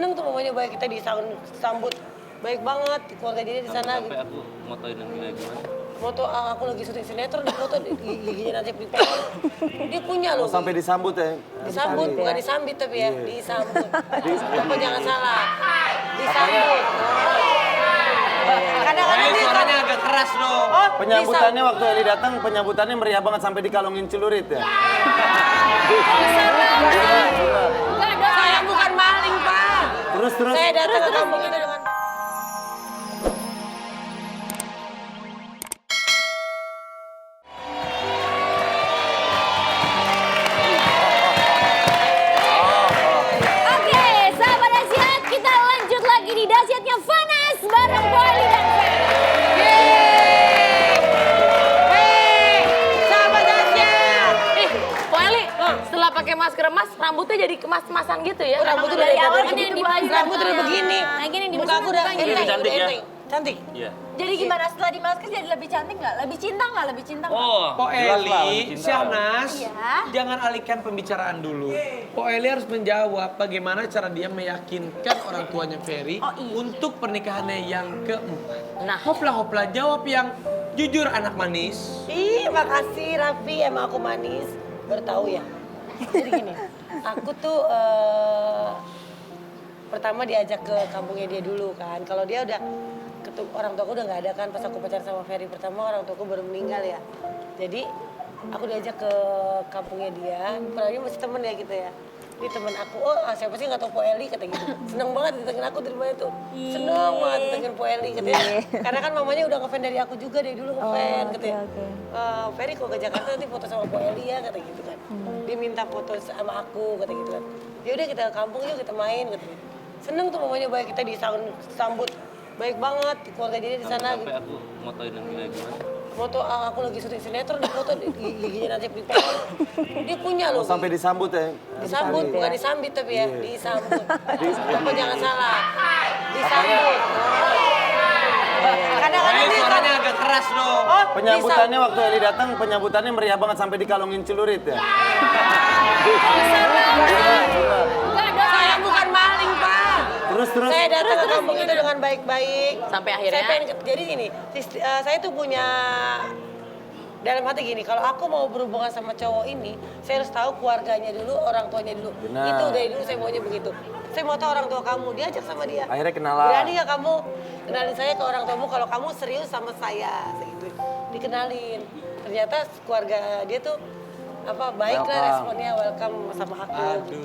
seneng tuh mamanya baik kita disambut baik banget keluarga dia di sana. Sampai aku motoin yang kayak gimana? Foto aku lagi syuting sinetron di foto giginya Najib dipotong. Dia punya loh. Sampai disambut ya? Disambut, bukan disambit tapi ya, disambut. Bapak jangan salah. Disambut. Kadang-kadang dia Suaranya agak keras loh. Penyambutannya waktu Eli datang, penyambutannya meriah banget sampai dikalungin celurit ya? Saya bukan maling, Pak. Terus. Saya datang ke kampung itu dengan... Oke, sahabat Dasyat, kita lanjut lagi di Dasyatnya Vanas bareng Poeli dan Ferry. Sahabat Dasyat. Poeli, setelah pakai masker emas, rambutnya jadi kemas-kemasan gitu ya? Rambutnya dari udah awal jadi kan yang gitu, dibaju. rambut udah begini. Nah, gini di Muka aku udah gini. Cantik ya? Cantik. Iya. Jadi gimana setelah di masker jadi lebih cantik nggak? Lebih cinta nggak? Lebih cinta nggak? Oh, Po Eli, Syahnas, Iya. jangan alihkan pembicaraan dulu. Po Eli harus menjawab bagaimana cara dia meyakinkan orang tuanya Ferry Oh, iya. untuk pernikahannya yang keempat. Nah. Hopla jawab yang jujur anak manis. Ih, makasih Raffi, emang aku manis. Baru tahu ya. Jadi gini, aku tuh pertama diajak ke kampungnya dia dulu kan. Kalau dia udah orang tuaku udah nggak ada kan pas aku pacaran sama Ferry pertama orang tuaku baru meninggal ya. Jadi aku diajak ke kampungnya dia. Pernahnya masih temen ya gitu ya. Ini temen aku, siapa sih nggak tahu Po Eli kata gitu. Seneng banget ditengin aku dari mana tuh. Seneng banget ditengin Po Eli katanya. Karena kan mamanya udah ngefan dari aku juga dari dulu ngefan katanya. Ferry kalau ke Jakarta nanti foto sama Po Eli ya kata gitu kan. Dia minta foto sama aku kata gitu kan. Ya udah kita ke kampung yuk kita main katanya. Seneng tuh mamanya baik kita disambut baik banget keluarga dia di sana. sampai aku motoin yang kayak gimana? Foto aku lagi syuting sinetron di foto giginya Najib dipotong. Dia punya loh. Sampai disambut ya? Disambut, bukan disambit tapi ya, disambut. Bapak jangan salah. Disambut. Kadang-kadang dia Suaranya agak keras loh. Penyambutannya waktu Eli datang, penyambutannya meriah banget sampai dikalungin celurit ya? saya bukan maling, Pak. Terus. Saya datang ke kampung itu dengan baik-baik. Sampai akhirnya? Jadi gini, saya tuh punya dalam hati gini, kalau aku mau berhubungan sama cowok ini, saya harus tahu keluarganya dulu, orang tuanya dulu. Benar. Itu dari dulu saya maunya begitu. Saya mau tahu orang tua kamu, diajak sama dia. Akhirnya kenalan. Berani gak kamu kenalin saya ke orang tuamu kalau kamu serius sama saya? Gitu. Dikenalin. Ternyata keluarga dia tuh baik lah responnya, welcome sama aku. Gitu.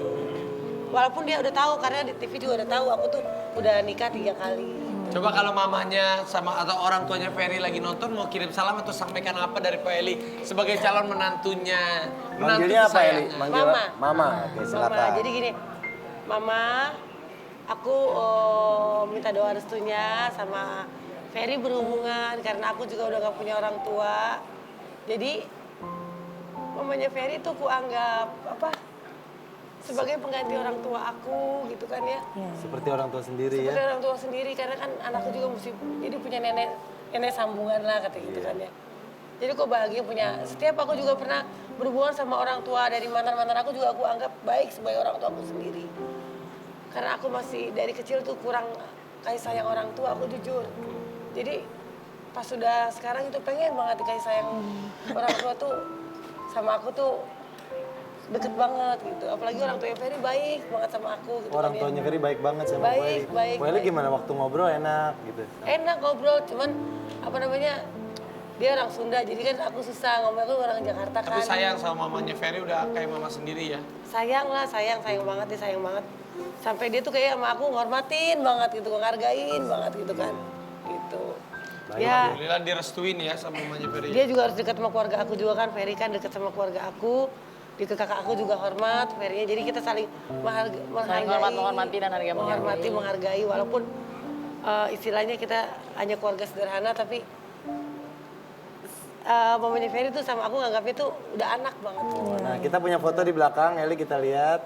Walaupun dia udah tahu karena di TV juga udah tahu aku tuh udah nikah 3 kali. Coba kalau mamanya sama atau orang tuanya Ferry lagi nonton mau kirim salam atau sampaikan apa dari Po Eli sebagai calon menantunya. Manggilnya apa Eli? kesayangan. Manggil Mama. Mama. Oke, silakan. Mama, jadi gini, Mama, aku minta doa restunya sama Ferry berhubungan karena aku juga udah gak punya orang tua. Jadi mamanya Ferry tuh kuanggap sebagai pengganti orang tua aku gitu kan ya. Seperti orang tua sendiri Seperti ya? orang tua sendiri karena kan anakku juga mesti jadi punya nenek sambungan lah kata gitu kan ya. Jadi kok bahagia punya, setiap aku juga pernah berhubungan sama orang tua dari mantan-mantan aku juga aku anggap baik sebagai orang tua aku sendiri. Karena aku masih dari kecil tuh kurang kasih sayang orang tua, aku jujur. Jadi pas sudah sekarang itu pengen banget dikasih sayang orang tua tuh sama aku tuh deket banget gitu. Apalagi orang tuanya Ferry baik banget sama aku gitu. Orang kan, tuanya Ferry baik banget sama Baik, Po Eli. baik, Po Eli baik. gimana waktu ngobrol enak gitu? Enak ngobrol, cuman dia orang Sunda, jadi kan aku susah ngomong, aku orang Jakarta kan. Tapi sayang sama mamanya Ferry udah kayak mama sendiri ya. Sayang lah, sayang banget dia sayang banget. Sampai dia tuh kayak sama aku ngormatin banget gitu, ngehargain banget gitu kan. Gitu. Ya, Alhamdulillah direstuin ya sama mamanya Ferry. dia juga harus dekat sama keluarga aku juga kan, Ferry kan dekat sama keluarga aku. Di kakak aku juga hormat, Ferry-nya. Jadi kita saling menghargai. menghormati dan hargai menghargai walaupun istilahnya kita hanya keluarga sederhana tapi mamanya Ferry tuh sama aku nganggapnya tuh udah anak banget. Nah, kita punya foto di belakang, Eli kita lihat.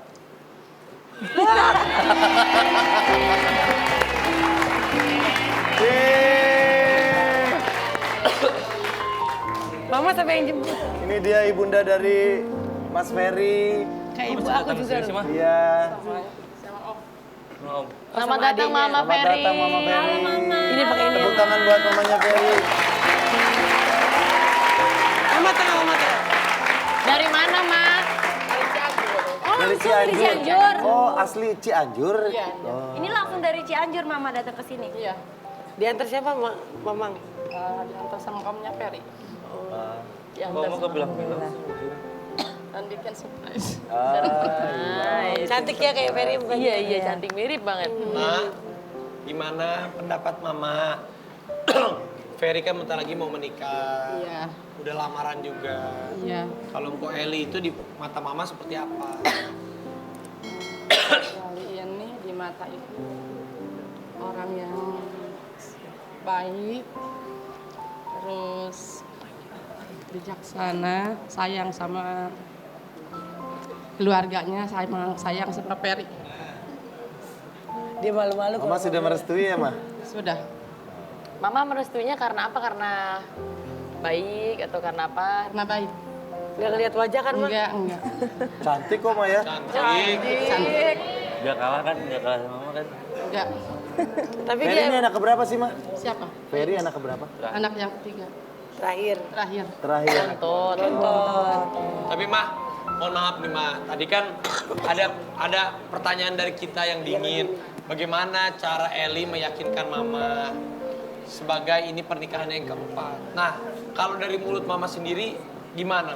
Mama sampai yang jemput. Ini dia ibunda dari Mas Ferry. Kayak ibu aku juga. Sih, Ma? Iya. Om. Selamat datang Mama Selamat Ferry. datang Mama Ferry. Ini pakai ini. Tepuk tangan buat mamanya Ferry. Mama tengah, mama tengah. Dari mana, Ma? Oh, Dari langsung dari Cianjur. Cianjur. Oh, asli Cianjur. Iya. Oh. Ini langsung dari Cianjur mama datang ke sini. Iya, Diantar siapa, Mamang? diantar sama omnya Ferry. Kok mau kebilang-bilang sih? Dan bikin surprise. Cantik ya kayak Ferry bukan? Iya, iya, cantik mirip banget. Ma, gimana pendapat Mama? Ferry kan bentar lagi mau menikah. Iya, Udah lamaran juga. iya. Kalau Mpok Eli itu di mata Mama seperti apa? Kali ini di mata itu orang yang baik, terus bijaksana, sayang sama keluarganya, sayang sama Ferry. Dia malu-malu Mama sudah merestui ya, Ma? Sudah. Mama merestuinya karena apa? Karena baik atau karena apa? Karena baik. nggak ngeliat wajah kan, Ma? Enggak. Cantik kok, Ma ya? Cantik. Cantik. Gak kalah kan, gak kalah sama mama kan. Enggak. Tapi Ferry ini dia anak keberapa sih, Ma? Siapa? Ferry anak keberapa? Anak yang ketiga. terakhir. Terakhir. Terakhir. Tonton. Tapi Mah, mohon maaf nih Mah. Tadi kan ada pertanyaan dari kita yang dingin. Bagaimana cara Eli meyakinkan Mama sebagai ini pernikahan yang keempat. Nah, kalau dari mulut Mama sendiri gimana?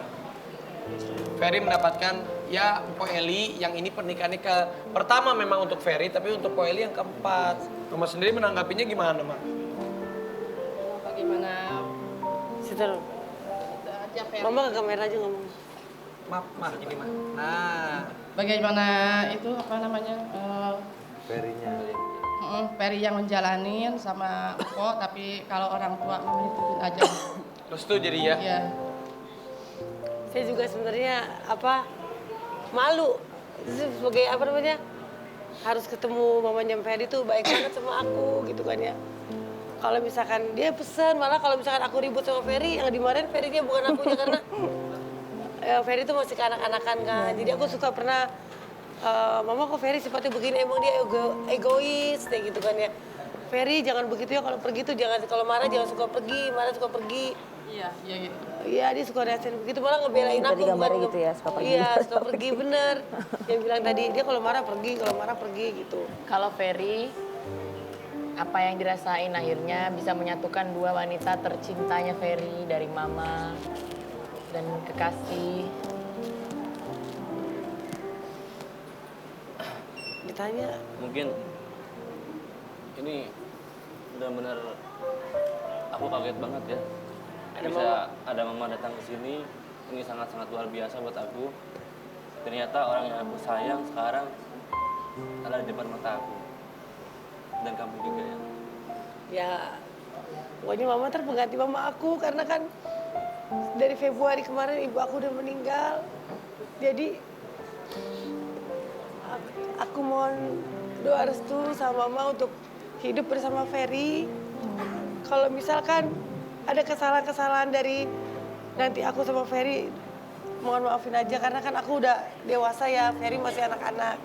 Ferry mendapatkan ya Mpok Eli yang ini pernikahannya ke pertama memang untuk Ferry, tapi untuk Mpok Eli yang keempat. Mama sendiri menanggapinya gimana, Mah? Bagaimana? Situ. Aja Ferry. Mama ke kamera aja ngomong. Maaf, Mah, gini Mah. Nah, Bagaimana itu apa namanya? Ferry-nya. Ferry yang menjalanin sama Mpok, tapi kalau orang tua mau ituin aja. restu jadi ya. Iya. Saya juga sebenarnya malu sebagai apa namanya harus ketemu mamanya Ferry tuh baik banget sama aku gitu kan ya. Kalau misalkan dia pesan, malah kalau misalkan aku ribut sama Ferry, yang dimarahin Ferry-nya bukan akunya karena Ferry tuh masih kanak-kanakan kan. Jadi aku suka pernah Mama kok Ferry sifatnya begini, emang dia egois kayak gitu kan ya. Ferry jangan begitu ya, kalau pergi tuh jangan, kalau marah jangan suka pergi, marah suka pergi. Iya, iya gitu. Iya, dia suka reaksiin begitu, malah ngebelain aku. Tadi gambarnya bukan gitu ya, suka pergi. Iya, suka pergi, bener. Yang bilang tadi, dia kalau marah pergi gitu. Kalau Ferry, apa yang dirasain akhirnya bisa menyatukan dua wanita tercintanya Ferry dari mama dan kekasih. Ditanya, Mungkin ini benar-benar aku kaget banget ya. Bisa ada mama datang ke sini, ini sangat-sangat luar biasa buat aku. Ternyata orang yang aku sayang sekarang ada di depan mata aku. Dan kamu juga ya. ya pokoknya mama terpengganti mama aku karena kan dari Februari kemarin ibu aku udah meninggal. Jadi aku mohon doa restu sama mama untuk hidup bersama Ferry. Kalau misalkan ada kesalahan-kesalahan dari nanti aku sama Ferry, mohon maafin aja karena kan aku udah dewasa ya, Ferry masih anak-anak.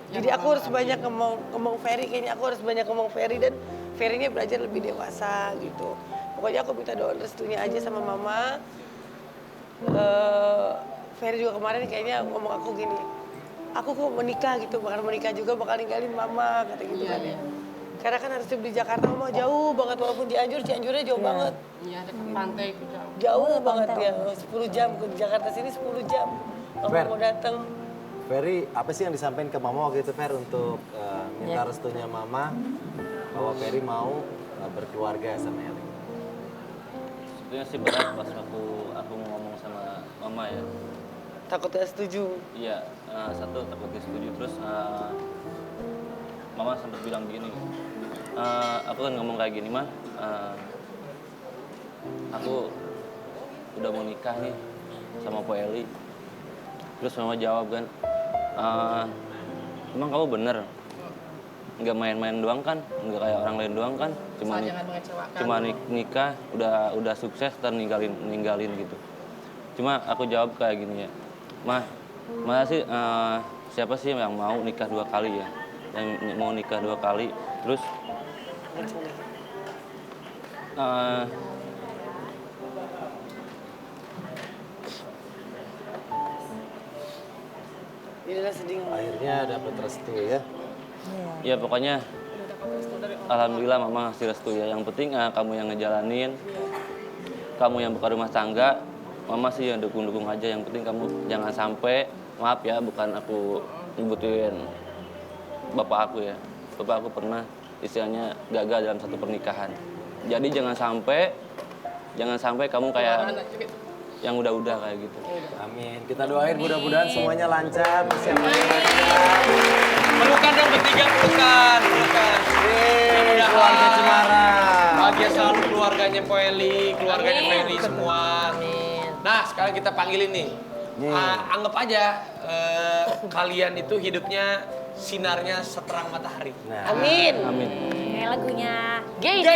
Jadi aku harus banyak ngomong Ferry, kayaknya aku harus banyak ngomong Ferry dan Ferry-nya belajar lebih dewasa gitu. Pokoknya aku minta doa restunya aja sama mama. Ferry juga kemarin kayaknya ngomong aku gini, aku kok menikah gitu, bakal menikah juga bakal ninggalin mama, kata gitu kan ya. Karena kan harus di Jakarta, mama jauh banget, walaupun Cianjurnya jauh banget. Iya, dekat pantai juga. Jauh banget ya, 10 jam ke Jakarta sini 10 jam. Mama Fer. mau datang. Ferry, apa sih yang disampaikan ke Mama waktu itu, Fer, untuk minta restunya Mama bahwa Ferry mau berkeluarga sama Eli? Sebetulnya sih berat pas waktu aku ngomong sama mama ya. Takut gak setuju. Iya, satu takut dia setuju. Terus mama sempat bilang gini, aku kan ngomong kayak gini mah, aku udah mau nikah nih sama Po Eli. Terus mama jawab kan, emang kamu bener nggak main-main doang kan, nggak kayak orang lain doang kan, Jangan mengecewakan. cuma nikah udah sukses dan ninggalin gitu. Cuma aku jawab kayak gini ya, mah sih siapa sih yang mau nikah 2 kali ya? yang mau nikah 2 kali. Terus Ini udah sedih. Akhirnya dapat restu ya. ya pokoknya alhamdulillah mama ngasih restu ya. Yang penting kamu yang ngejalanin, kamu yang buka rumah tangga, mama sih yang dukung-dukung aja. Yang penting kamu jangan sampai, maaf ya, bukan aku nyebutin bapak aku ya. Bapak aku pernah istilahnya gagal dalam satu pernikahan. Jadi jangan sampai kamu kayak yang udah-udah kayak gitu. Amin. Kita doain mudah-mudahan semuanya lancar, persiapannya lancar. Pelukan dong bertiga, pelukan. Mudah-mudahan Keluarga Cemara. bahagia selalu keluarganya Po Eli, keluarganya Ferry semua. Amin. Nah, sekarang kita panggilin nih. Anggap aja kalian itu hidupnya sinarnya seterang matahari. Nah, Amin. Amin. Kayak lagunya. Geisha.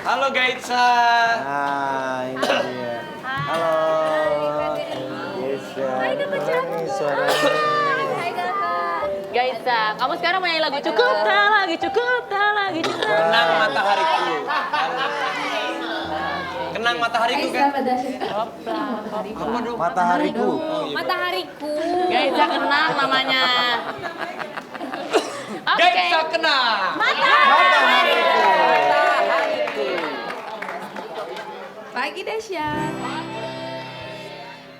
Halo Gaitsa. ini dia. Halo. Geisha. Ini suaranya. Hai kakak. Gaisa, kamu sekarang mau nyanyi lagu cukup tak lagi, cukup tak lagi, cukup. Kenang matahariku. Kenang matahariku kan? Apa dong? Matahariku. Matahariku. Gaisa kenang namanya. Oke. Gaitsa kenang. Pagi Dahsyat.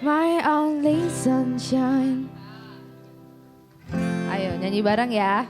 My only sunshine. Ayo nyanyi bareng ya.